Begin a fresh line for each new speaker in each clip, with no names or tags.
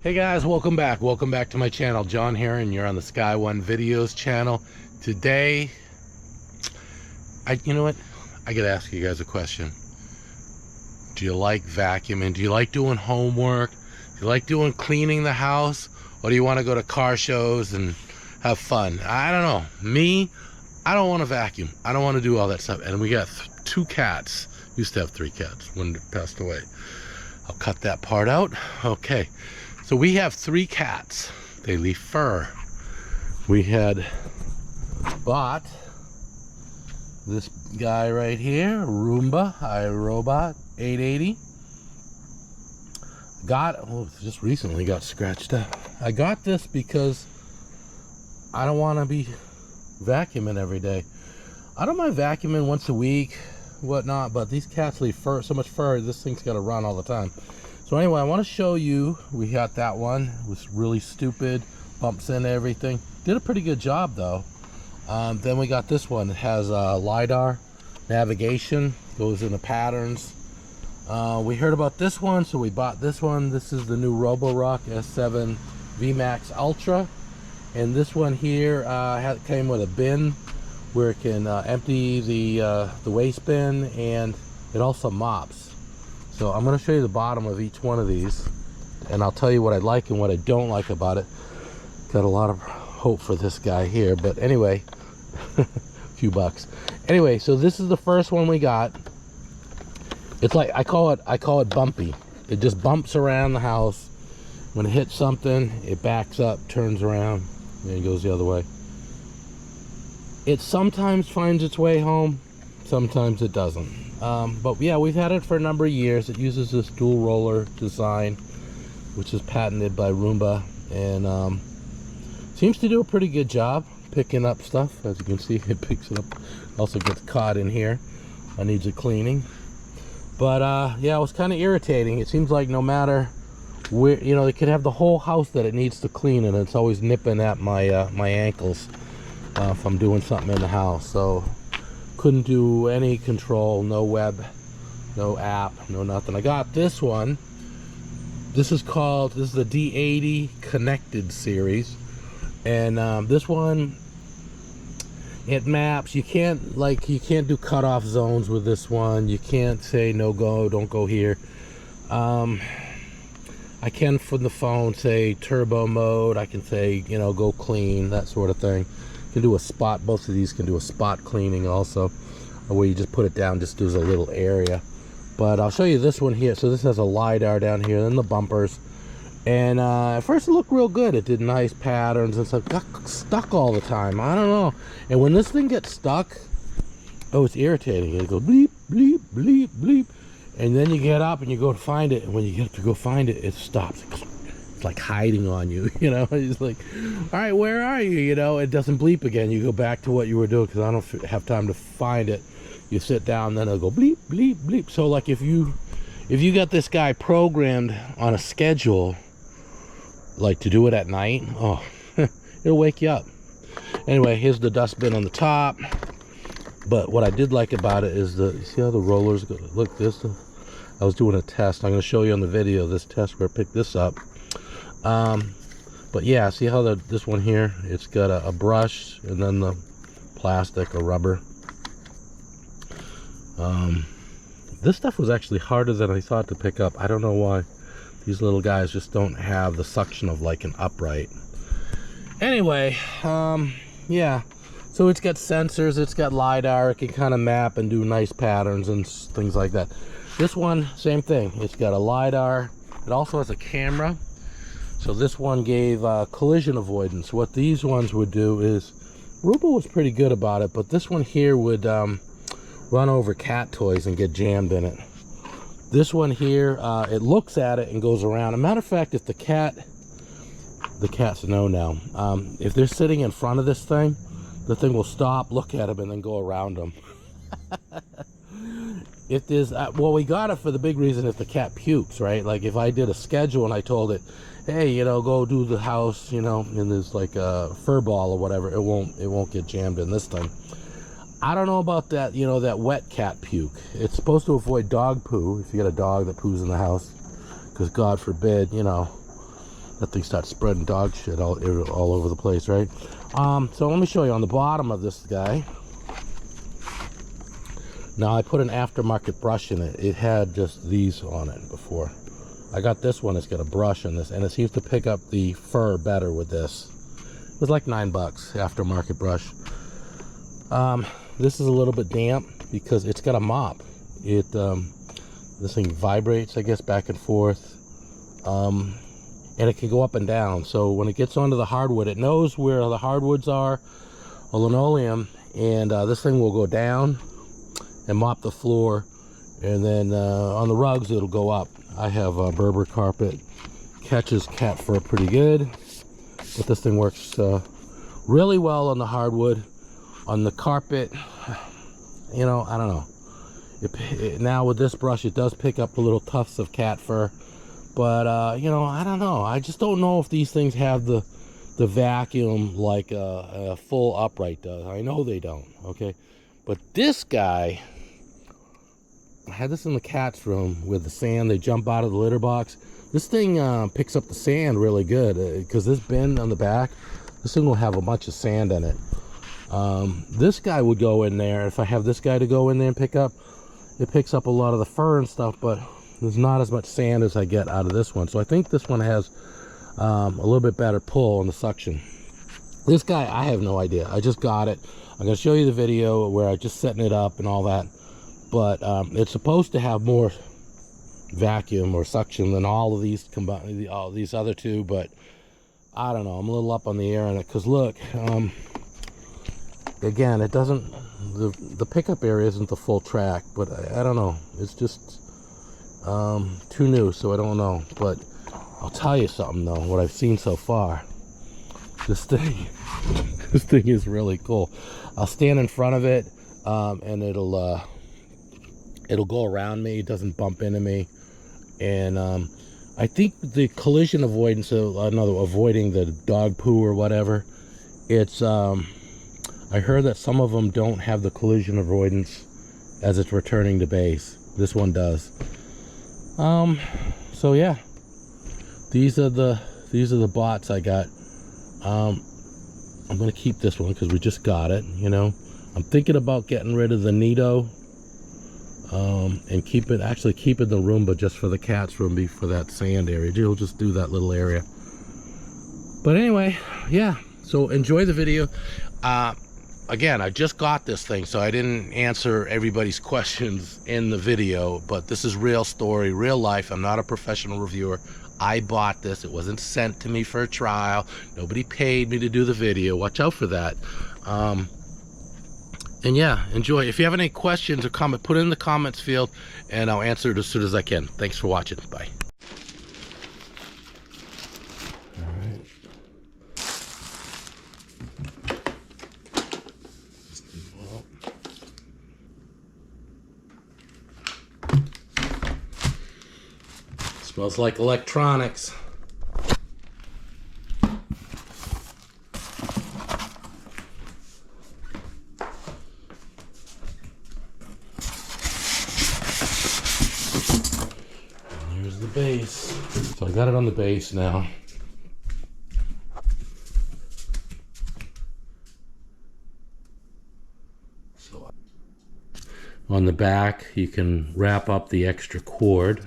Hey guys, welcome back to my channel. John here, and you're on the Sky One Videos channel. Today you know what, I gotta ask you guys a question. Do you like vacuuming? Do you like doing homework? Do you like doing cleaning the house? Or do you want to go to car shows and have fun? I don't know. Me, I don't want to vacuum. I don't want to do all that stuff. And we got two cats. Used to have three cats. One passed away. I'll cut that part out. Okay. So we have three cats. They leave fur. We had bought this guy right here, Roomba iRobot 880. Just recently got scratched up. I got this because I don't want to be vacuuming every day. I don't mind vacuuming once a week, whatnot, but these cats leave fur, so much fur, this thing's got to run all the time. So anyway, I want to show you, we got that one. It was really stupid, bumps in everything. Did a pretty good job though. Then we got this one. It has LiDAR navigation, goes into patterns. We heard about this one, so we bought this one. This is the new Roborock S7MaxV Ultra. And this one here came with a bin where it can empty the waste bin, and it also mops. So I'm going to show you the bottom of each one of these, and I'll tell you what I like and what I don't like about it. Got a lot of hope for this guy here, but anyway, a few bucks. Anyway, so this is the first one we got. It's like, I call it bumpy. It just bumps around the house. When it hits something, it backs up, turns around, and it goes the other way. It sometimes finds its way home, sometimes it doesn't. But yeah, we've had it for a number of years. It uses this dual roller design, which is patented by Roomba, and seems to do a pretty good job picking up stuff. As you can see, it picks it up. Also gets caught in here. Needs a cleaning. But yeah, it was kind of irritating. It seems like no matter where, you know, it could have the whole house that it needs to clean, and it's always nipping at my my ankles if I'm doing something in the house. So couldn't do any control, no web, no app, no nothing. I got this one. This is the D80 Connected series, and this one, it maps. You can't do cutoff zones with this one. You can't say no go, don't go here. I can from the phone say turbo mode. I can say, you know, go clean, that sort of thing. Can do a spot. Both of these can do a spot cleaning also, where you just put it down, just does a little area. But I'll show you this one here. So this has a LiDAR down here, then the bumpers, and at first it looked real good. It did nice patterns and stuff. Got stuck all the time. I don't know. And when this thing gets stuck, oh, it's irritating. It goes bleep bleep bleep bleep, and then you get up and you go to find it, and when you get up to go find it, it stops. It's like hiding on you, you know. It's like, all right, where are you? You know, it doesn't bleep again. You go back to what you were doing, because I don't have time to find it. You sit down, then it'll go bleep bleep bleep. So like if you got this guy programmed on a schedule, like to do it at night, oh, it'll wake you up. Anyway, here's the dustbin on the top. But what I did like about it is you see how the rollers go? Look, this, I was doing a test. I'm going to show you on the video this test where I picked this up. But yeah, see how this one here, it's got a brush and then the plastic or rubber. This stuff was actually harder than I thought to pick up. I don't know why. These little guys just don't have the suction of like an upright. Anyway, yeah, so it's got sensors, it's got LiDAR, it can kind of map and do nice patterns and things like that. This one, same thing. It's got a LiDAR. It also has a camera. So this one gave collision avoidance. What these ones would do is, Roomba was pretty good about it, but this one here would run over cat toys and get jammed in it. This one here, it looks at it and goes around. As a matter of fact, if the cats know now, if they're sitting in front of this thing, the thing will stop, look at them, and then go around them. If there's, well, we got it for the big reason if the cat pukes, right? Like if I did a schedule and I told it, hey, you know, go do the house, you know, and there's like a fur ball or whatever, it won't get jammed in this thing. I don't know about that, you know, that wet cat puke. It's supposed to avoid dog poo if you got a dog that poos in the house, because God forbid, you know, that thing starts spreading dog shit all over the place, right? So let me show you on the bottom of this guy. Now I put an aftermarket brush in it. It had just these on it before. I got this one. It's got a brush in this, and it seems to pick up the fur better with this. It was like $9 aftermarket brush. This is a little bit damp because it's got a mop. This thing vibrates, I guess, back and forth, and it can go up and down. So when it gets onto the hardwood, it knows where the hardwoods are, a linoleum, and this thing will go down and mop the floor, and then on the rugs it'll go up. I have a Berber carpet, catches cat fur pretty good, but this thing works really well on the hardwood. On the carpet, you know, I don't know. Now with this brush, it does pick up the little tufts of cat fur, but you know, I don't know. I just don't know if these things have the vacuum like a full upright does. I know they don't. Okay, but this guy, I had this in the cat's room with the sand. They jump out of the litter box. This thing picks up the sand really good because this bin on the back, this thing will have a bunch of sand in it. This guy would go in there. If I have this guy to go in there and pick up, it picks up a lot of the fur and stuff, but there's not as much sand as I get out of this one. So I think this one has a little bit better pull on the suction. This guy, I have no idea. I just got it. I'm going to show you the video where I just setting it up and all that. But it's supposed to have more vacuum or suction than all of these combined, all these other two. But I don't know. I'm a little up on the air on it because look, again, it doesn't. The pickup area isn't the full track, but I don't know. It's just too new, so I don't know. But I'll tell you something though. What I've seen so far, this thing is really cool. I'll stand in front of it, and it'll go around me. It doesn't bump into me, and I think the collision avoidance, avoiding the dog poo or whatever. It's I heard that some of them don't have the collision avoidance as it's returning to base. This one does. So yeah, these are the bots I got. I'm gonna keep this one because we just got it. You know, I'm thinking about getting rid of the Neato and keeping the Roomba just for the cat's room, for that sand area. You'll just do that little area. But anyway, yeah. So enjoy the video. Again, I just got this thing, so I didn't answer everybody's questions in the video, but this is real story, real life. I'm not a professional reviewer. I bought this. It wasn't sent to me for a trial. Nobody paid me to do the video. Watch out for that. And yeah, enjoy. If you have any questions or comment, put it in the comments field, and I'll answer it as soon as I can. Thanks for watching. Bye. Smells like electronics. And here's the base. So I got it on the base now. So on the back, you can wrap up the extra cord.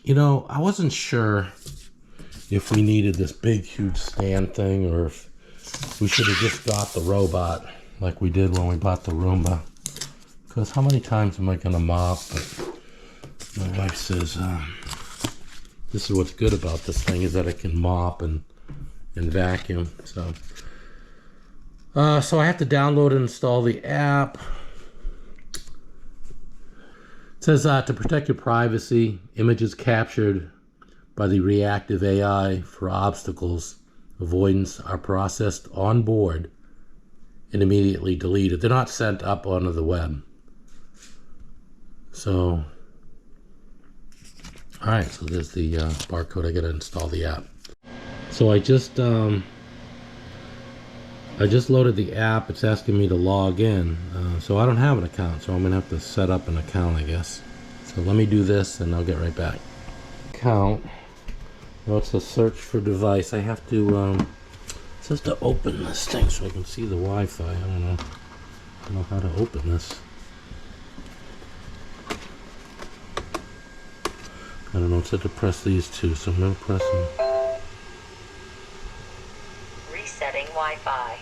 You know, I wasn't sure if we needed this big, huge stand thing, or if we should have just got the robot like we did when we bought the Roomba. Because how many times am I going to mop? But my wife says, this is what's good about this thing, is that it can mop and vacuum. So I have to download and install the app. It says to protect your privacy, images captured by the reactive AI for obstacles avoidance are processed on board and immediately deleted. They're not sent up onto the web. So, all right, so there's the barcode. I gotta install the app. So I just I just loaded the app. It's asking me to log in. So I don't have an account, so I'm gonna have to set up an account, I guess. So let me do this and I'll get right back. Account. Well, it's a search for device. I have to, it says to open this thing so I can see the Wi-Fi. I don't know how to open this. I don't know, it said to press these two, so I'm gonna press them.
Resetting Wi-Fi.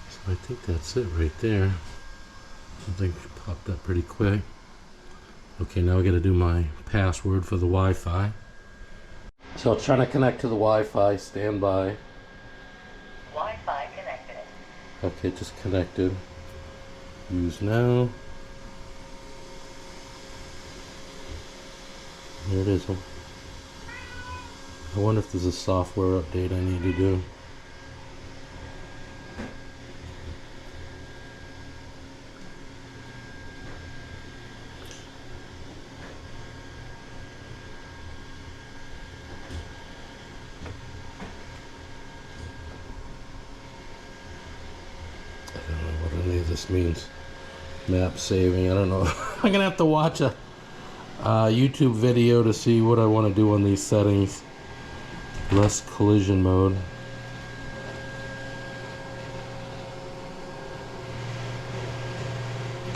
So I think that's it right there. Something popped up pretty quick. Okay, now I gotta do my password for the Wi-Fi. So it's trying to connect to the Wi-Fi. Stand by.
Wi-Fi connected.
Okay, just connected. Use now. There it is. I wonder if there's a software update I need to do. I don't know what any of this means. Map saving, I don't know. I'm gonna have to watch a YouTube video to see what I want to do on these settings. Less collision mode.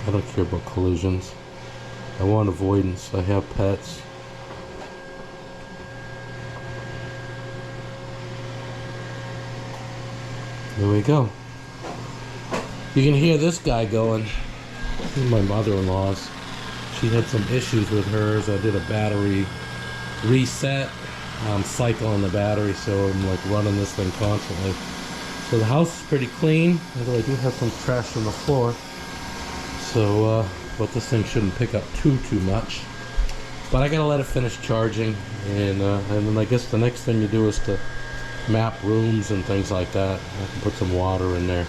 I don't care about collisions. I want avoidance. I have pets. There we go. You can hear this guy going. This is my mother-in-law's. She had some issues with hers. I did a battery reset. I'm cycling the battery, so I'm like running this thing constantly. So the house is pretty clean, although I do have some trash on the floor. So, but this thing shouldn't pick up too much. But I gotta let it finish charging, and then I guess the next thing you do is to map rooms and things like that. I can put some water in there.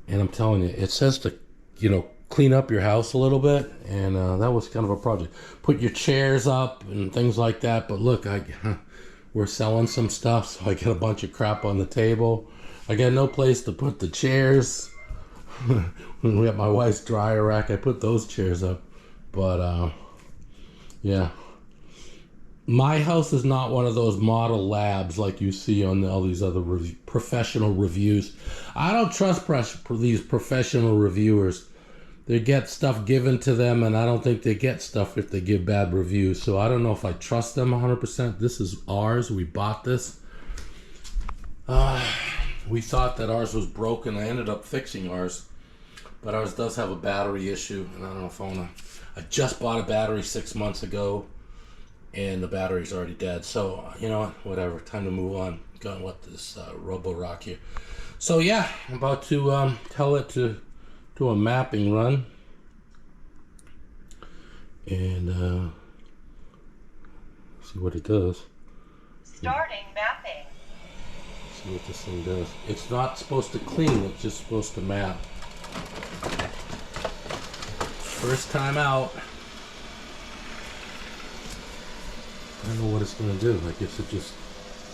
And I'm telling you, it says to, you know, clean up your house a little bit, and that was kind of a project. Put your chairs up and things like that. But look, we're selling some stuff, so I got a bunch of crap on the table. I got no place to put the chairs. When we got my wife's dryer rack, I put those chairs up. But yeah, my house is not one of those model labs like you see on all these other professional reviews. I don't trust these professional reviewers. They get stuff given to them, and I don't think they get stuff if they give bad reviews. So I don't know if I trust them 100%. This is ours. We bought this. We thought that ours was broken. I ended up fixing ours, but ours does have a battery issue, and I don't know if I want to. I just bought a battery 6 months ago, and the battery's already dead. So you know what? Whatever. Time to move on. Gonna let this Roborock here. So yeah, I'm about to tell it to do a mapping run, and see what it does.
Starting mapping.
See what this thing does. It's not supposed to clean, it's just supposed to map. First time out. I don't know what it's going to do. I guess it just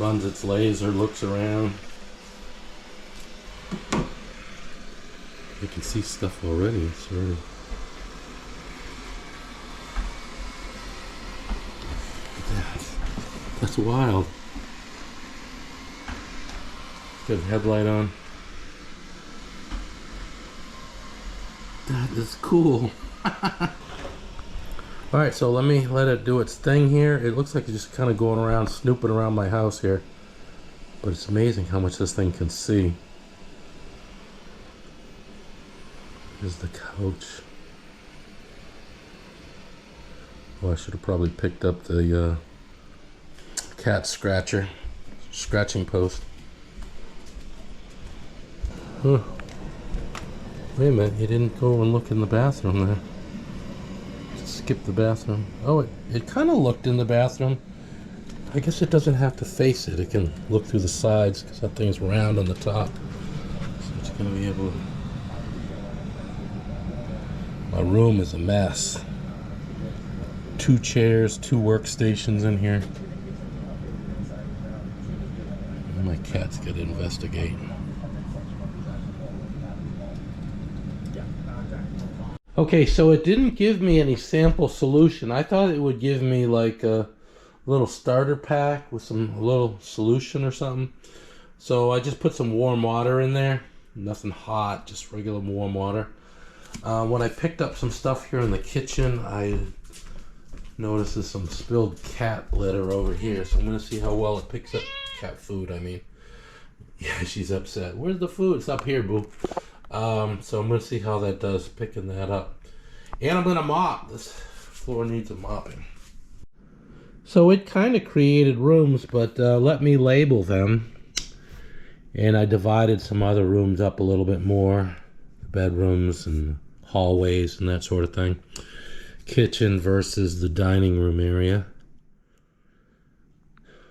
runs its laser, looks around. You can see stuff already. It's already... That's wild. Got a headlight on. That is cool. Alright, so let me let it do its thing here. It looks like it's just kind of going around, snooping around my house here. But it's amazing how much this thing can see. Here's the couch. Oh, I should have probably picked up the cat scratching post. Huh. Wait a minute, you didn't go and look in the bathroom there. Just skip the bathroom. Oh, it kind of looked in the bathroom. I guess it doesn't have to face it. It can look through the sides because that thing's round on the top. So it's going to be able to... My room is a mess. 2 chairs, 2 workstations in here. My cat's got to investigate. Okay, so it didn't give me any sample solution. I thought it would give me like a little starter pack with a little solution or something. So I just put some warm water in there. Nothing hot, just regular warm water. When I picked up some stuff here in the kitchen, I noticed there's some spilled cat litter over here. So I'm going to see how well it picks up cat food, I mean. Yeah, she's upset. Where's the food? It's up here, boo. So I'm going to see how that does, picking that up. And I'm going to mop. This floor needs a mopping. So it kind of created rooms, but let me label them. And I divided some other rooms up a little bit more. Bedrooms and hallways and that sort of thing. Kitchen versus the dining room area.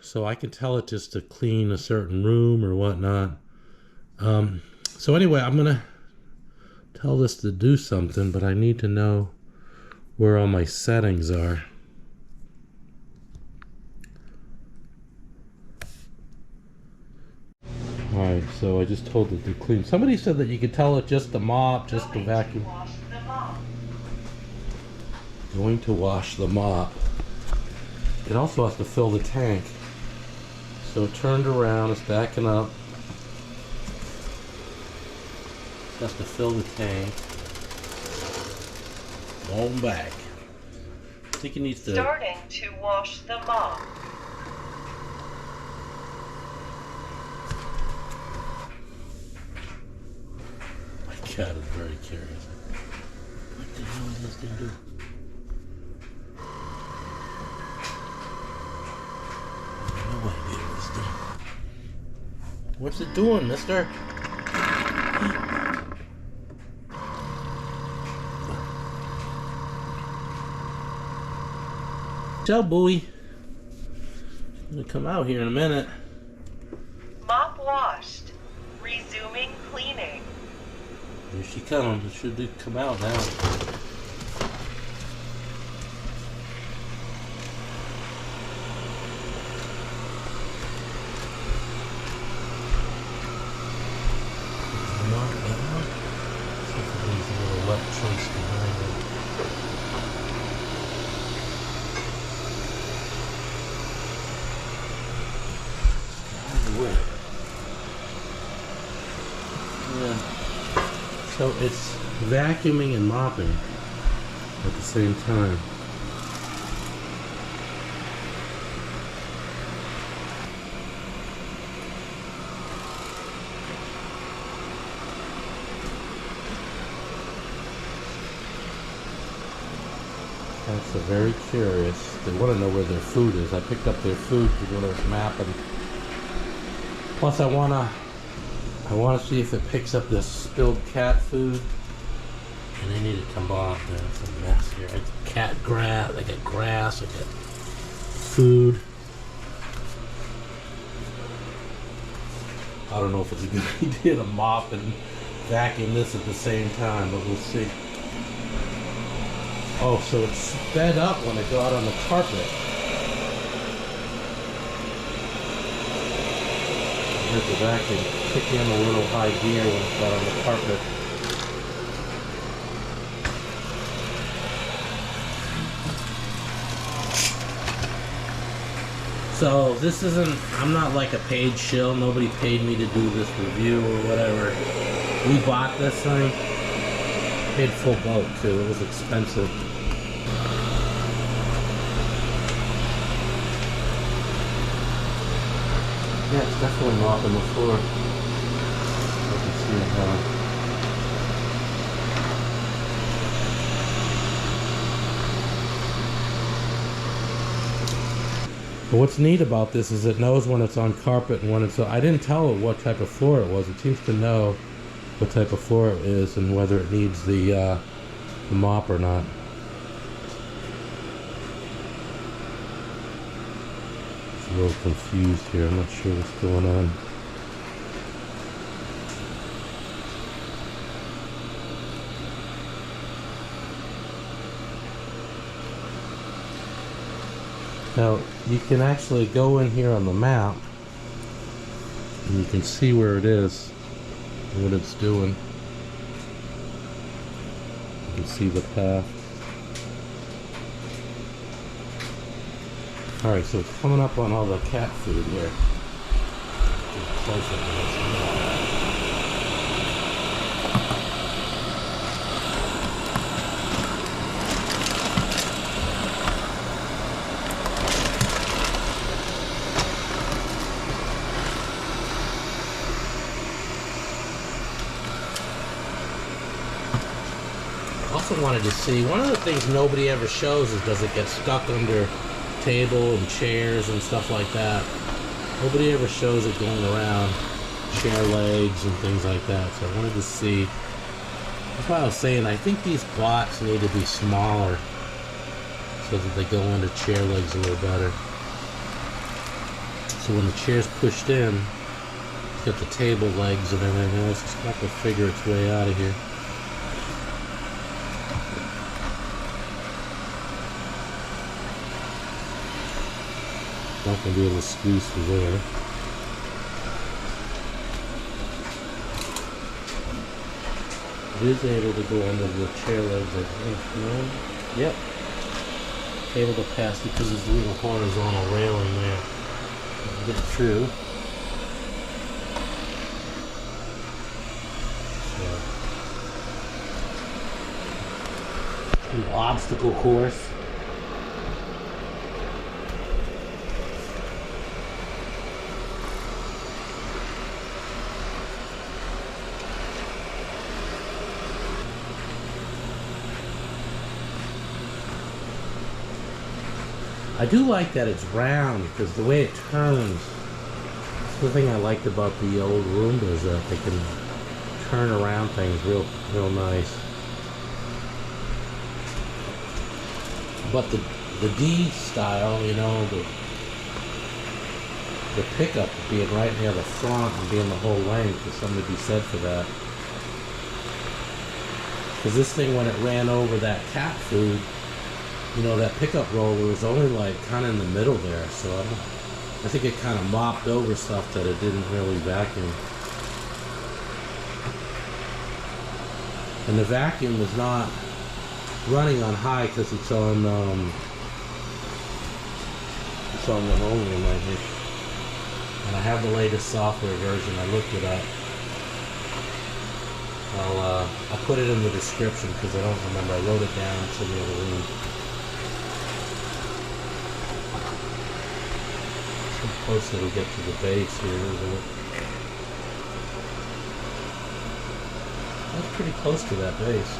So I can tell it just to clean a certain room or whatnot. So anyway, I'm going to tell this to do something, but I need to know where all my settings are. Alright, so I just told it to clean. Somebody said that you could tell it just to mop, just to vacuum. Going to wash the mop. It also has to fill the tank. So it turned around, it's backing up. It has to fill the tank. Going back. I think it needs to...
Starting to wash the mop.
My cat is very curious. What the hell is this thing do? No idea what it's doing. What's it doing, mister? Tell Bowie. I'm gonna come out here in a minute.
Mop washed. Resuming cleaning.
Here she comes. It should come out now. Not bad. See if there's a little wet trace behind it. Yeah. So it's vacuuming and mopping at the same time. Cats are very curious. They want to know where their food is. I picked up their food to go to mapping. Plus, I wanna see if it picks up this spilled cat food. And I need to come off. It's a mess here. I got cat grass. I got grass. I got food. I don't know if it's a good idea to mop and vacuum this at the same time, but we'll see. Oh, so it sped up when it got on the carpet. Here's the vacuum kick in a little high gear when it got on the carpet. So this isn't, I'm not like a paid shill. Nobody paid me to do this review or whatever. We bought this thing. Paid full boat too. It was expensive. Yeah, it's definitely mopping the floor. I can see it now. But what's neat about this is it knows when it's on carpet and when it's... I didn't tell it what type of floor it was. It seems to know what type of floor it is and whether it needs the mop or not. little confused here. I'm not sure what's going on. Now, you can actually go in here on the map and you can see where it is and what it's doing. You can see the path. Alright, so it's coming up on all the cat food here. Get closer to this. Also wanted to see, one of the things nobody ever shows is does it get stuck under table and chairs and stuff like that. Nobody ever shows it going around chair legs and things like that. So I wanted to see. That's why I was saying I think these bots need to be smaller so that they go under chair legs a little better. So when the chair's pushed in, it's got the table legs and everything else. It's got to figure its way out of here. Not going to be able to squeeze through there. It is able to go under the chair legs, I think. Yep. Able to pass because there's a little horizontal railing there. Get through. So, an obstacle course. I do like that it's round because the way it turns, that's the thing I liked about the old Roomba is that they can turn around things real nice. But the D style, you know, the pickup being right near the front and being the whole length, there's something to be said for that. Because this thing, when it ran over that cat food, you know, that pickup roller was only like kind of in the middle there, so I think it kind of mopped over stuff that it didn't really vacuum. And the vacuum is not running on high because it's on the volume right here. And I have the latest software version. I looked it up. I'll put it in the description because I don't remember. I wrote it down. It's in the other room. Close it'll get to the base here, isn't it? That's pretty close to that base.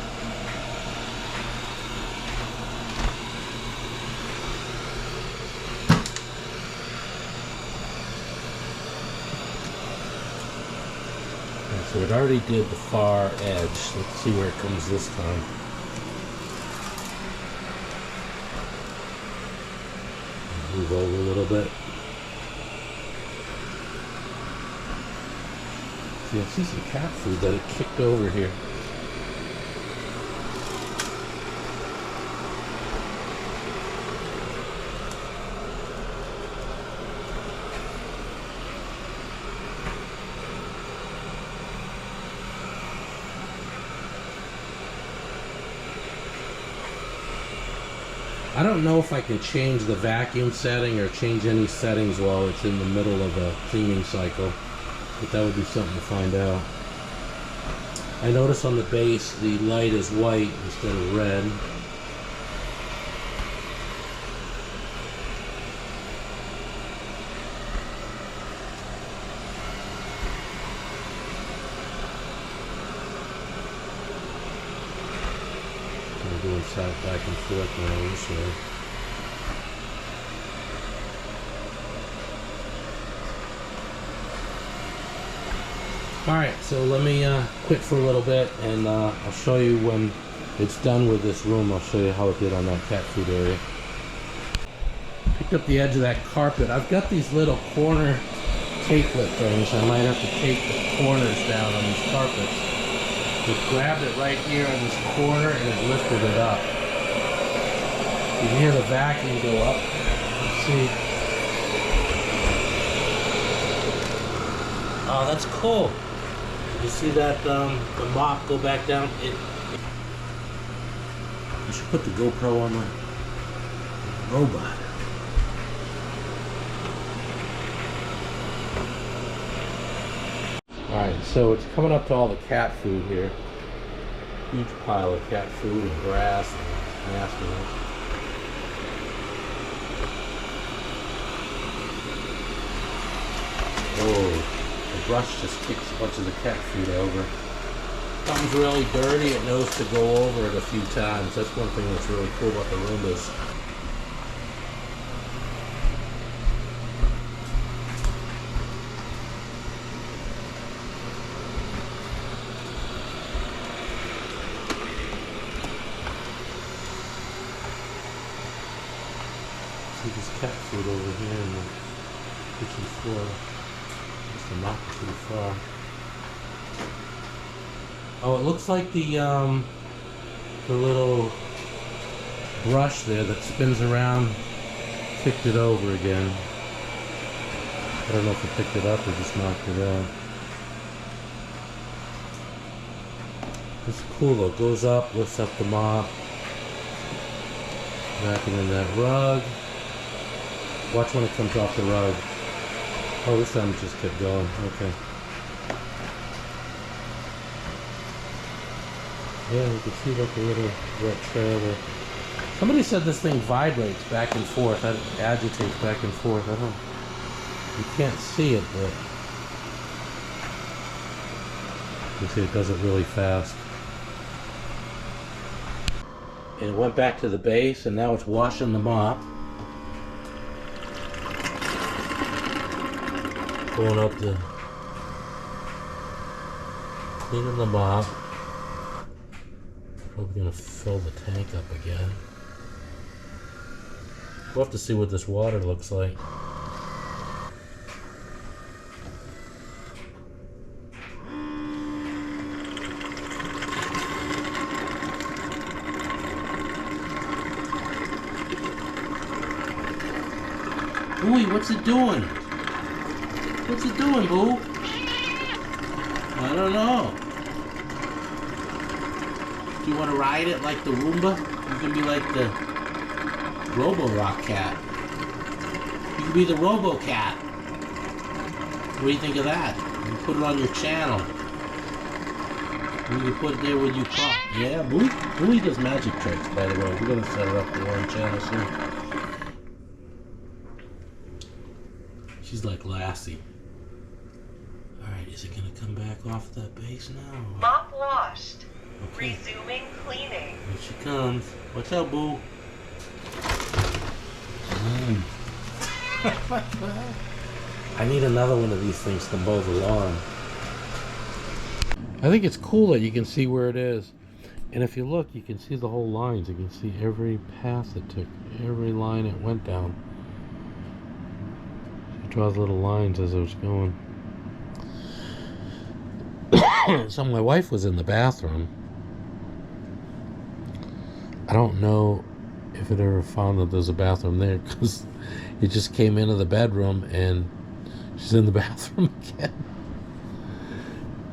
Okay, so it already did the far edge. Let's see where it comes this time. Move over a little bit. See, I see some cat food that it kicked over here. I don't know if I can change the vacuum setting or change any settings while it's in the middle of a cleaning cycle. But that would be something to find out. I notice on the base the light is white instead of red. I'm doing back and forth now this way. Alright, so let me quit for a little bit and I'll show you when it's done with this room. I'll show you how it did on that cat food area. picked up the edge of that carpet. I've got these little corner tapelet things. I might have to take the corners down on these carpets. It grabbed it right here in this corner and it lifted it up. You can hear the vacuum go up. Let's see. Oh, that's cool. You see that the mop go back down? You should put the GoPro on the robot. Alright, so it's coming up to all the cat food here. Huge pile of cat food and grass and nastiness. Oh. The brush just kicks a bunch of the cat food over. Something's really dirty, it knows to go over it a few times. That's one thing that's really cool about the Roombas. See this cat food over here in the kitchen floor. The mop is too far. Oh, it looks like the little brush there that spins around kicked it over again. I don't know if it picked it up or just knocked it out. It's cool though. It goes up, lifts up the mop, back in that rug. Watch when it comes off the rug. Oh, this time it just kept going. Okay. Yeah, you can see like a little wet trail there. Somebody said this thing vibrates back and forth. It agitates back and forth. I don't. You can't see it, but you can see it does it really fast. And it went back to the base, and now it's washing the mop. Going up the cleaning the mop. Probably gonna fill the tank up again. We'll have to see what this water looks like. Ooh, what's it doing? What's it doing, boo? I don't know. Do you want to ride it like the Roomba? You can be like the Roborock cat. You can be the Robo cat. What do you think of that? You can put it on your channel. You can put it there when you talk. Yeah, Boo. Boo does magic tricks, by the way. We're gonna set it up on one channel soon. She's like Lassie. Alright, is it gonna come back off that base now?
Mop washed.
Okay.
Resuming cleaning.
Here she comes. What's up, Boo? I need another one of these things to mow the lawn. I think it's cool that you can see where it is. And if you look, you can see the whole lines. You can see every path it took, every line it went down. It draws little lines as it was going. So my wife was in the bathroom. I don't know if it ever found that there's a bathroom there, because it just came into the bedroom and she's in the bathroom again.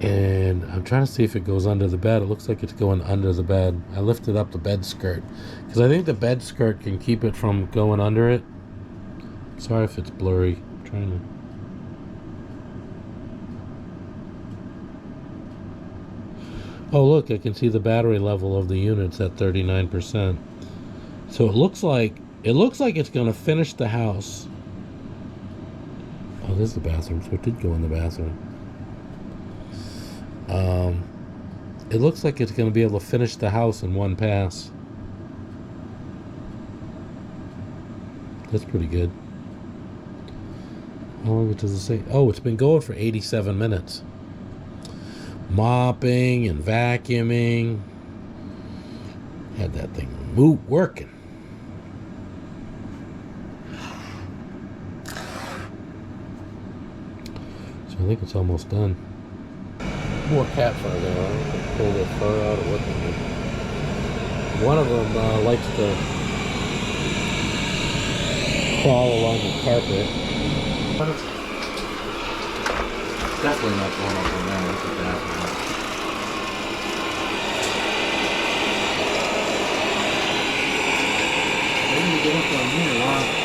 And I'm trying to see if it goes under the bed. It looks like it's going under the bed. I lifted up the bed skirt because I think the bed skirt can keep it from going under it. Sorry if it's blurry. I'm trying to. Oh, look, I can see the battery level of the units at 39%. So it looks like it's going to finish the house. Oh, there's the bathroom. So it did go in the bathroom. It looks like it's going to be able to finish the house in one pass. That's pretty good. How long does it say? Oh, it's been going for 87 minutes. Mopping and vacuuming. Had that thing working. I think it's almost done. More cat fur there. I don't know if they pull their fur out or what they do. One of them likes to crawl along the carpet. But it's definitely not going up on that. Look at that. Maybe get up on here, huh?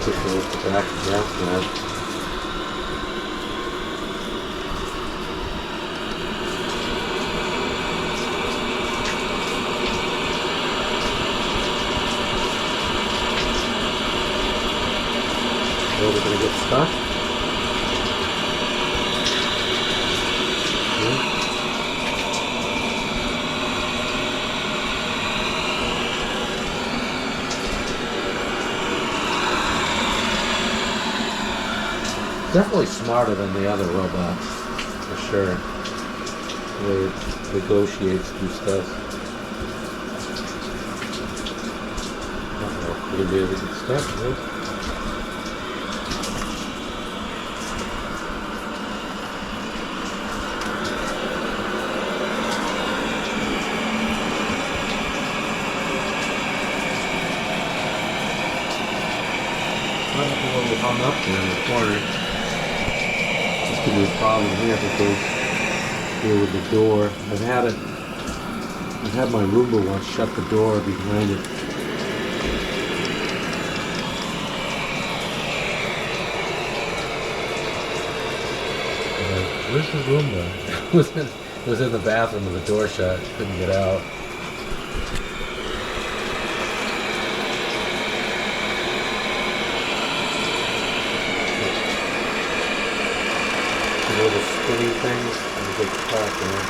With the back of the gas pad. Are we going to get stuck? Definitely smarter than the other robots, for sure. Where it negotiates through stuff. We're gonna be able to get stuck, right? Might have to go a little hung up there in the corner. Could be a problem here because here with the door. I've had my Roomba once shut the door behind it. Where's the Roomba? It was in the bathroom with the door shut. Couldn't get out. Little spinny things and a big crack in it.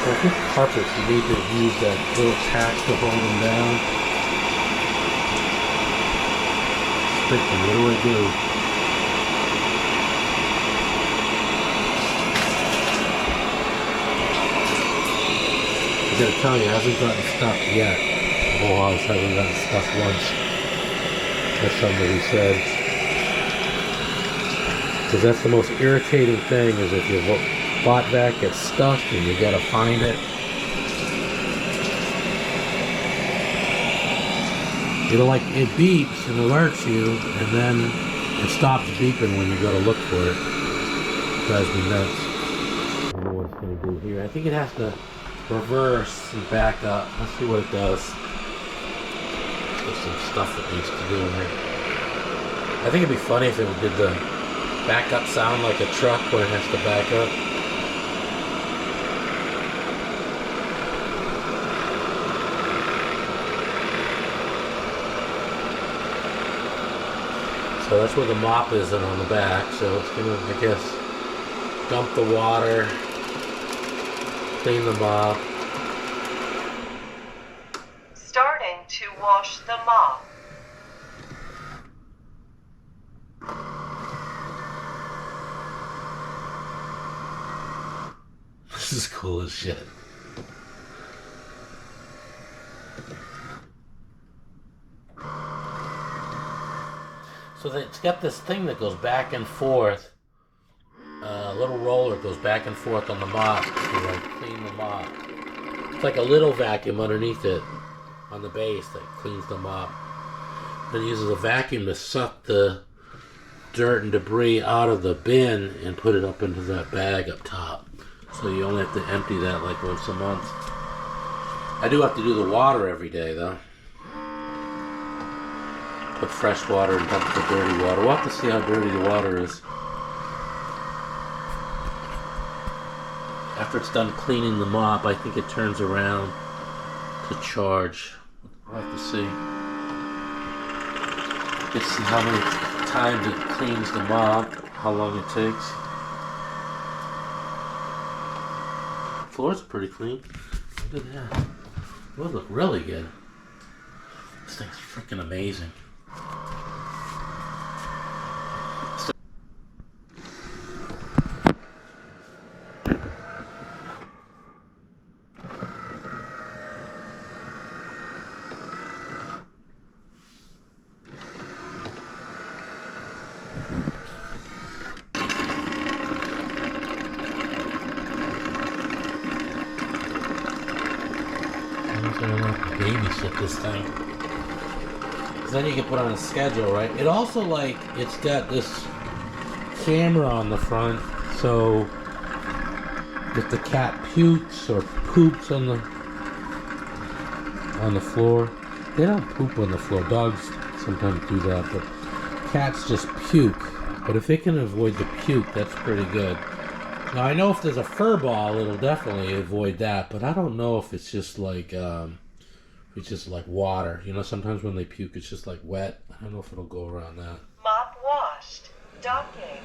I think carpets, you need to use that little tack to hold them down. Sticky, what do I do? I gotta tell you, it hasn't gotten stuck yet. The whole house hasn't gotten stuck once. That's somebody said. Because that's the most irritating thing is if your Botvac gets stuck and you gotta find it. It'll like, it beeps and alerts you and then it stops beeping when you go to look for it. It drives me nuts. I don't know what it's gonna do here. I think it has to reverse and back up. Let's see what it does. There's some stuff that needs to do in there. I think it'd be funny if it did the backup sound like a truck when it has to back up. So that's where the mop is on the back. So it's gonna, I guess, dump the water, clean the mop.
Starting to wash the mop.
This is cool as shit. So it's got this thing that goes back and forth. A little roller goes back and forth on the mop to like clean the mop. It's like a little vacuum underneath it on the base that cleans the mop. Then it uses a vacuum to suck the dirt and debris out of the bin and put it up into that bag up top. So you only have to empty that like once a month. I do have to do the water every day though. Put fresh water and dump the dirty water. We'll have to see how dirty the water is. After it's done cleaning the mop, I think it turns around to charge. We'll have to see. Let's see how many times it cleans the mop, how long it takes. The floor's pretty clean. Look at that. It would look really good. This thing's freaking amazing. gonna have to babysit this thing. 'Cause then you can put on a schedule, right? It also, like, it's got this camera on the front, so if the cat pukes or poops on the floor, they don't poop on the floor. Dogs sometimes do that, but cats just puke. But if it can avoid the puke, that's pretty good. Now I know if there's a fur ball, it'll definitely avoid that, but I don't know if it's just like water. You know, sometimes when they puke, it's just like wet. I don't know if it'll go around that.
Mop washed. Docking.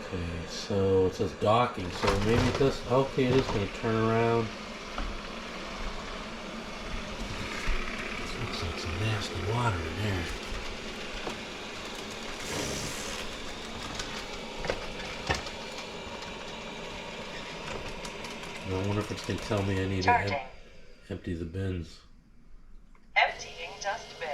Okay, so it says docking, so maybe this, okay, it is going to turn around. This looks like some nasty water in there. I wonder if it's going to tell me I need to empty the bins.
Emptying dustbin.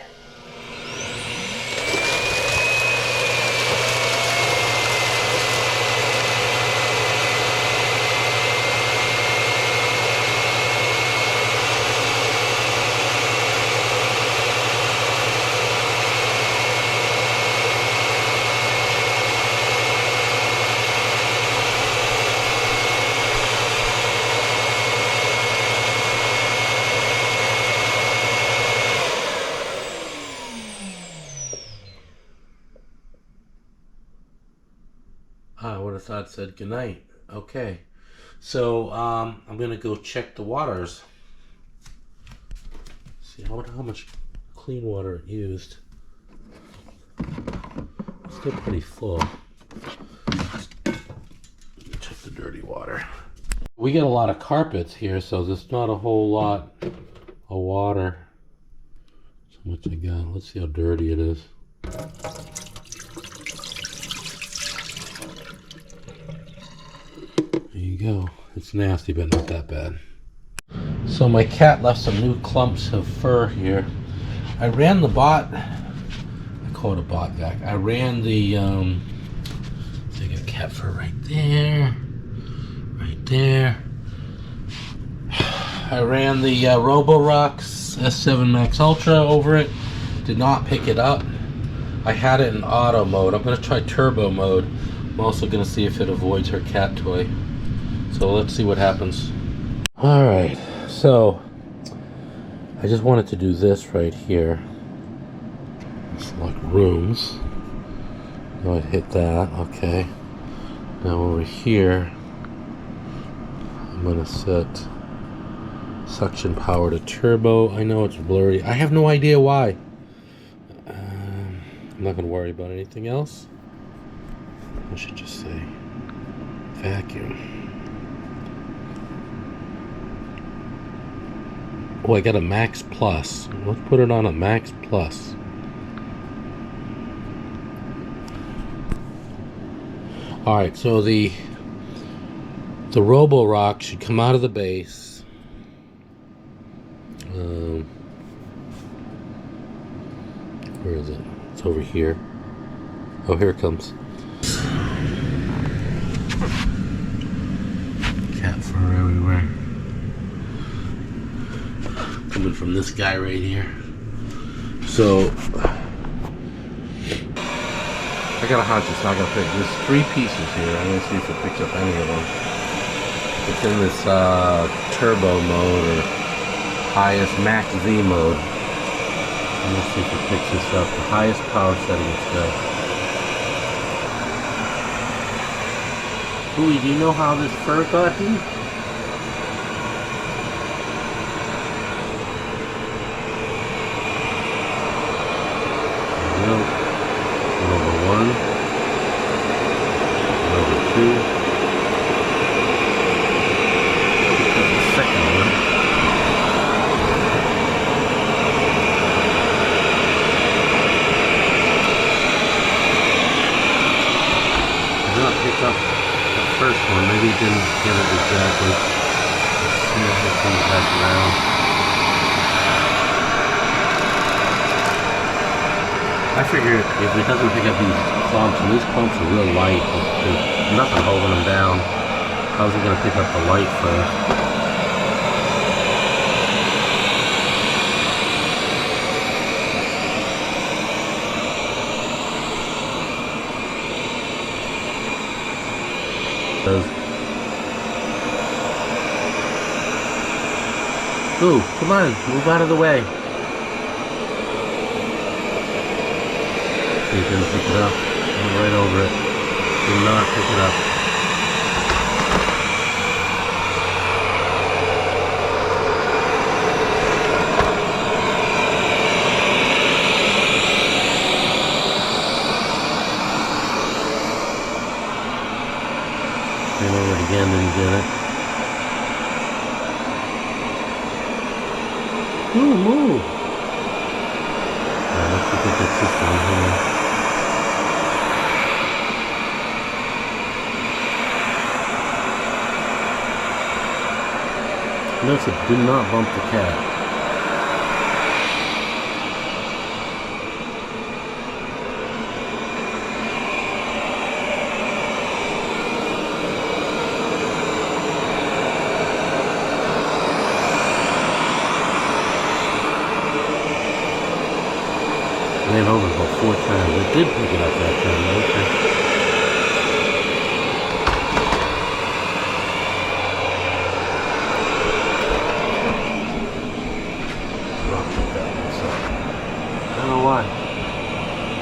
I would have thought it said goodnight. Okay. So, I'm going to go check the waters. See how much clean water it used. It's still pretty full. Check the dirty water. We get a lot of carpets here, so there's not a whole lot of water. So much I got. Let's see how dirty it is. There you go. It's nasty, but not that bad. So my cat left some new clumps of fur here. I ran the I call it a bot vac. I ran the, I got cat fur right there. Right there. I ran the Roborock S7MaxV Ultra over it. Did not pick it up. I had it in auto mode. I'm going to try turbo mode. I'm also going to see if it avoids her cat toy. So let's see what happens. Alright, so I just wanted to do this right here. Select rooms. Now I'd hit that, okay. Now over here, I'm gonna set suction power to turbo. I know it's blurry. I have no idea why. I'm not gonna worry about anything else. I should just say vacuum. Oh, I got a Max Plus. Let's put it on a Max Plus. Alright, so the Roborock should come out of the base. Where is it? It's over here. Oh, here it comes. Cat fur everywhere. Coming from this guy right here. So I got a hunch it's not gonna pick. There's 3 pieces here. I'm gonna see if it picks up any of them. It's in this turbo mode or highest Max V mode. I'm gonna see if it picks this up. The highest power setting it's got. Louie, do you know how this fur got here? Number 1, number 2, the second one. I did not pick up the first one. Maybe he didn't get it exactly. Let's see if it comes back around. I figure if it doesn't pick up these clumps, and these clumps are real light, there's nothing holding them down, how's it going to pick up the light fur? Ooh, come on, move out of the way. He's gonna pick it up. Went right over it. Do not pick it up. Ran over it again, didn't get it. Ooh, move! Alright, let's see if we get this one here. Notice it did not bump the cat. Ran over about 4 times. It did pick it up that time. Okay. I don't know why.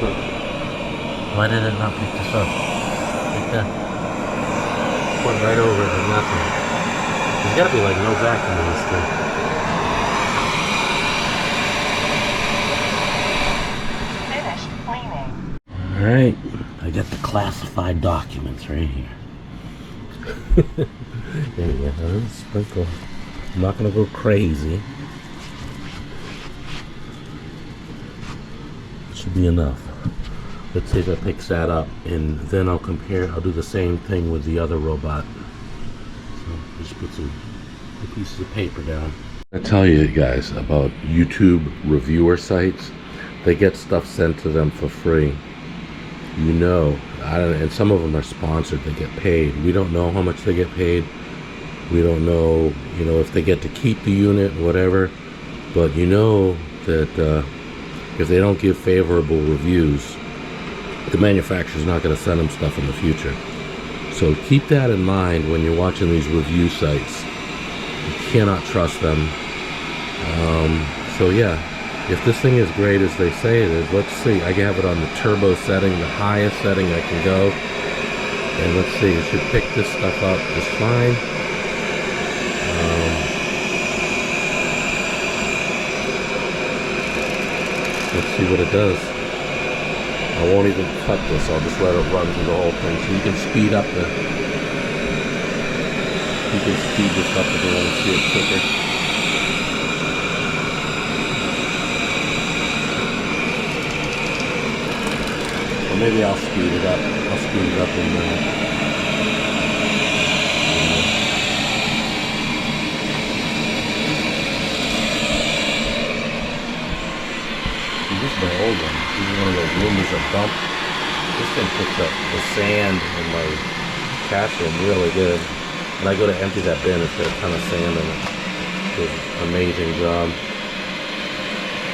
But why did it not pick this up? Like that. Went right over it and nothing. There's gotta be like no vacuum in this thing. Alright, I got the classified documents right here. There we go, sprinkle. I'm not gonna go crazy. Should be enough. Let's see if it picks that up, and then I'll compare. I'll do the same thing with the other robot. So just put some pieces of paper down. I tell you guys about YouTube reviewer sites. They get stuff sent to them for free. You know, and some of them are sponsored. They get paid. We don't know how much they get paid. We don't know, you know, if they get to keep the unit, whatever. But you know that if they don't give favorable reviews, the manufacturer's not going to send them stuff in the future. So keep that in mind when you're watching these review sites. You cannot trust them. So yeah. If this thing is great as they say it is, let's see. I have it on the turbo setting, the highest setting I can go. And let's see, it should pick this stuff up just fine. Let's see what it does. I won't even cut this, I'll just let it run through the whole thing. So you can speed up the... You can speed this up if you want to see it quicker. Maybe I'll speed it up. I'll speed it up in a minute. This is my old one. This is one of those Roombas that dump. This thing picks up the sand in my cash room really good. When I go to empty that bin, it's got a ton of sand in it. It does an amazing job.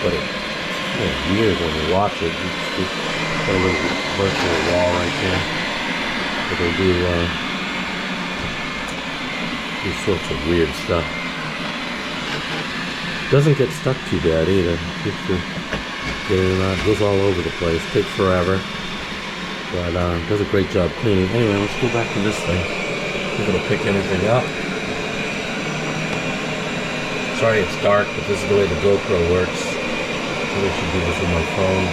But it's weird when you watch it. It's got a little virtual wall right there. It'll do these sorts of weird stuff. Doesn't get stuck too bad either. It goes all over the place. Takes forever. But does a great job cleaning. Anyway, let's go back to this thing. See if it'll pick anything up. Sorry it's dark, but this is the way the GoPro works. Maybe I should do this with my phone.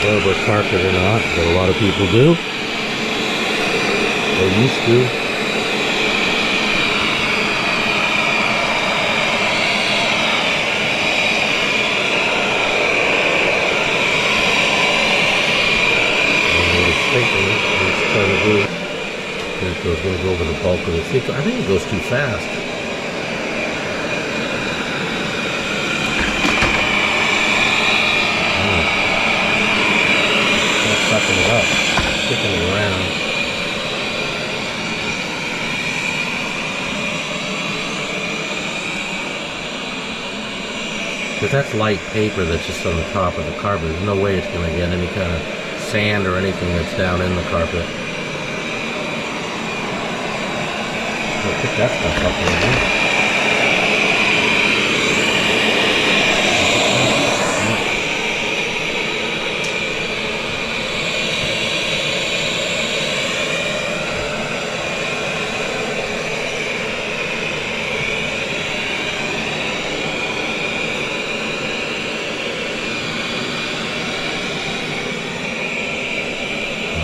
Roborock market or not, but a lot of people do. They used to. It's trying to do. It goes going to go over the bulk of the sequence. I think it goes too fast. Sucking it up, kicking it around. Because that's light paper that's just on the top of the carpet. There's no way it's going to get any kind of sand or anything that's down in the carpet. I'll pick that stuff up a little bit.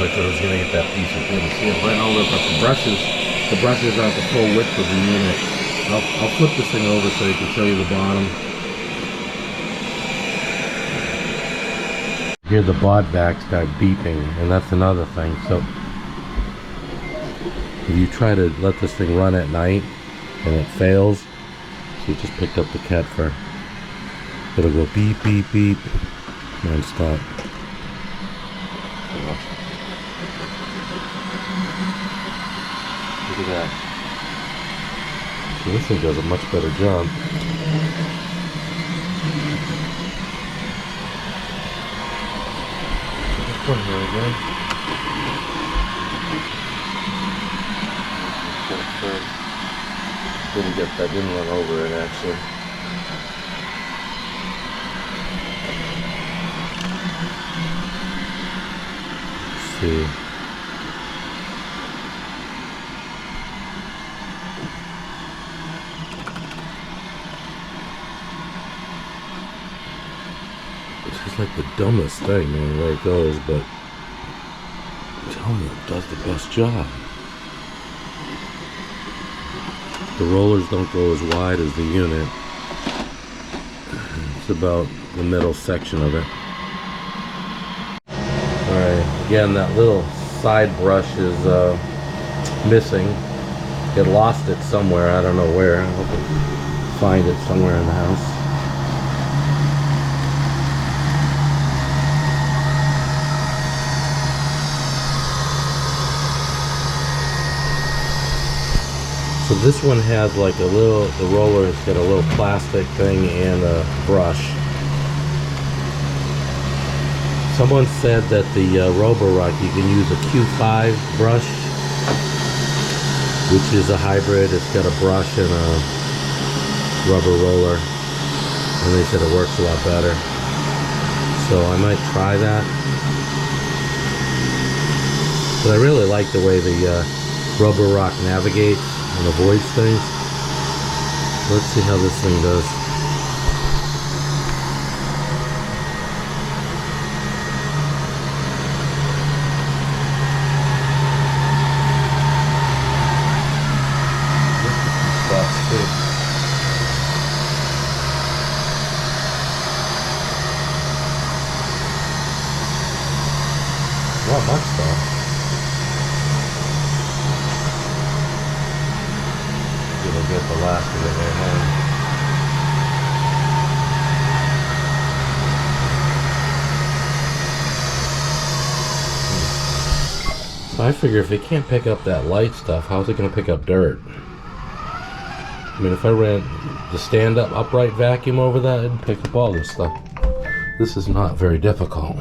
I was gonna get that piece of paper. See it right over, but the brushes aren't the full width of the unit. I'll flip this thing over so you can show you the bottom. Hear the Botvac start beeping, and that's another thing. So if you try to let this thing run at night and it fails, so you just picked up the cat fur. It'll go beep beep beep non-stop. Look at that. So this thing does a much better job. This one here again. Didn't run over it actually. Let's see. It's like the dumbest thing, man, where it goes, but I'm telling you, it does the best job. The rollers don't go as wide as the unit. It's about the middle section of it. Alright, again, that little side brush is missing. It lost it somewhere, I don't know where. I hope I find it somewhere in the house. So this one has like a little, the roller has got a little plastic thing and a brush. Someone said that the Roborock, you can use a Q5 brush, which is a hybrid. It's got a brush and a rubber roller, and they said it works a lot better. So I might try that. But I really like the way the Roborock navigates and avoids things. Let's see how this thing does. Not much stuff. It'll get the last of it right now. So I figure if it can't pick up that light stuff, how's it going to pick up dirt? I mean, if I ran the stand-up upright vacuum over that, it'd pick up all this stuff. This is not very difficult.